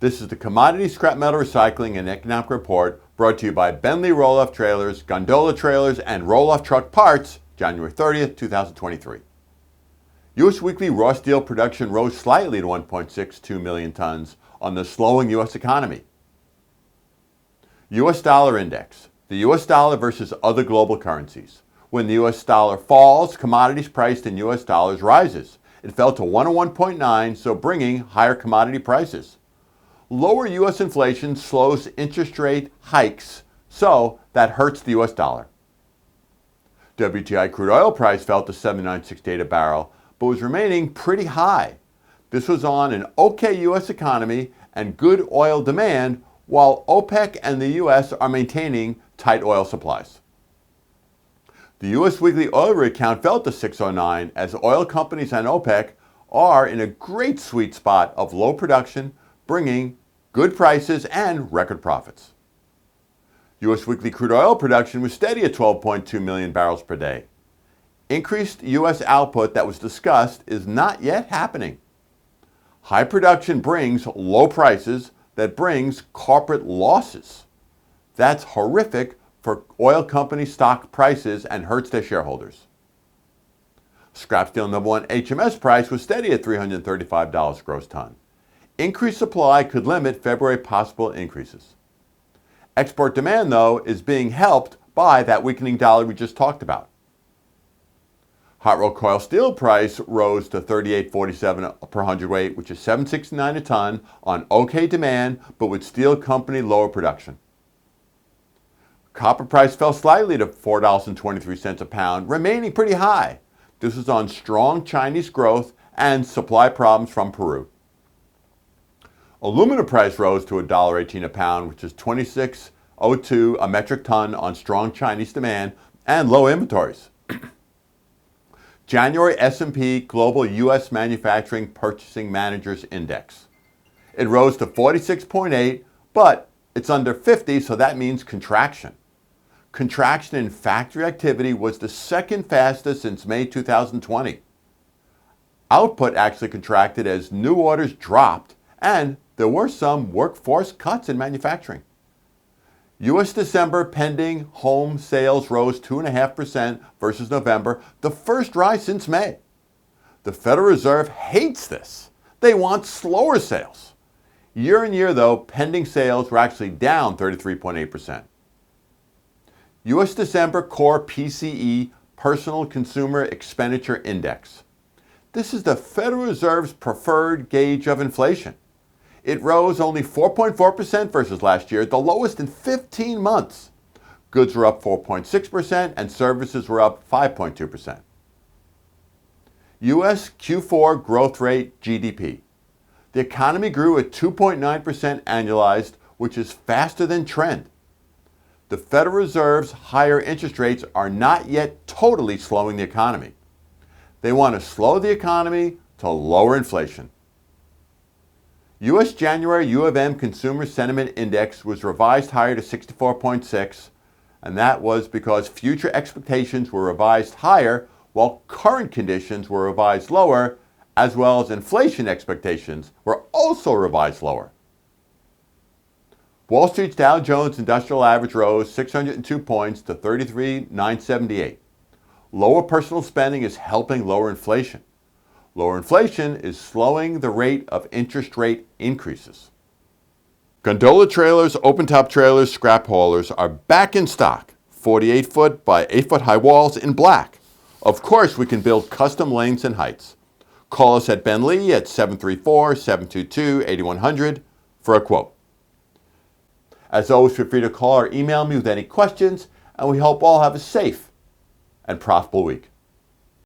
This is the Commodities, Scrap Metal Recycling and Economic Report brought to you by Bentley Roll-Off Trailers, Gondola Trailers, and Roll-Off Truck Parts, January 30th, 2023. U.S. weekly raw steel production rose slightly to 1.62 million tons on the slowing U.S. economy. U.S. dollar index, the U.S. dollar versus other global currencies. When the U.S. dollar falls, commodities priced in U.S. dollars rises. It fell to 101.9, so bringing higher commodity prices. Lower U.S. inflation slows interest rate hikes, so that hurts the U.S. dollar. WTI crude oil price fell to $79.68 a barrel, but was remaining pretty high. This was on an okay U.S. economy and good oil demand, while OPEC and the U.S. are maintaining tight oil supplies. The U.S. weekly oil rig count fell to 609 as oil companies and OPEC are in a great sweet spot of low production, bringing good prices and record profits. U.S. weekly crude oil production was steady at 12.2 million barrels per day. Increased U.S. output that was discussed is not yet happening. High production brings low prices that brings corporate losses. That's horrific for oil company stock prices and hurts their shareholders. Scrap steel number one HMS price was steady at $335 gross ton. Increased supply could limit February possible increases. Export demand, though, is being helped by that weakening dollar we just talked about. Hot rolled coil steel price rose to $38.47 per hundredweight, which is $7.69 a ton on okay demand, but with steel company lower production. Copper price fell slightly to $4.23 a pound, remaining pretty high. This was on strong Chinese growth and supply problems from Peru. Aluminum price rose to $1.18 a pound, which is $26.02 a metric ton on strong Chinese demand and low inventories. January S&P Global U.S. Manufacturing Purchasing Managers Index. It rose to 46.8, but it's under 50, so that means contraction. Contraction in factory activity was the second fastest since May 2020. Output actually contracted as new orders dropped, and there were some workforce cuts in manufacturing. U.S. December pending home sales rose 2.5% versus November, the first rise since May. The Federal Reserve hates this. They want slower sales. Year on year, though, pending sales were actually down 33.8%. U.S. December core PCE, Personal Consumer Expenditure Index. This is the Federal Reserve's preferred gauge of inflation. It rose only 4.4% versus last year, the lowest in 15 months. Goods were up 4.6% and services were up 5.2%. U.S. Q4 growth rate GDP. The economy grew at 2.9% annualized, which is faster than trend. The Federal Reserve's higher interest rates are not yet totally slowing the economy. They want to slow the economy to lower inflation. U.S. January U of M Consumer Sentiment Index was revised higher to 64.6, and that was because future expectations were revised higher while current conditions were revised lower, as well as inflation expectations were also revised lower. Wall Street's Dow Jones Industrial Average rose 602 points to 33,978. Lower personal spending is helping lower inflation. Lower inflation is slowing the rate of interest rate increases. Gondola trailers, open-top trailers, scrap haulers are back in stock. 48-foot by 8-foot high walls in black. Of course, we can build custom lengths and heights. Call us at Bentley at 734-722-8100 for a quote. As always, feel free to call or email me with any questions, and we hope all have a safe and profitable week.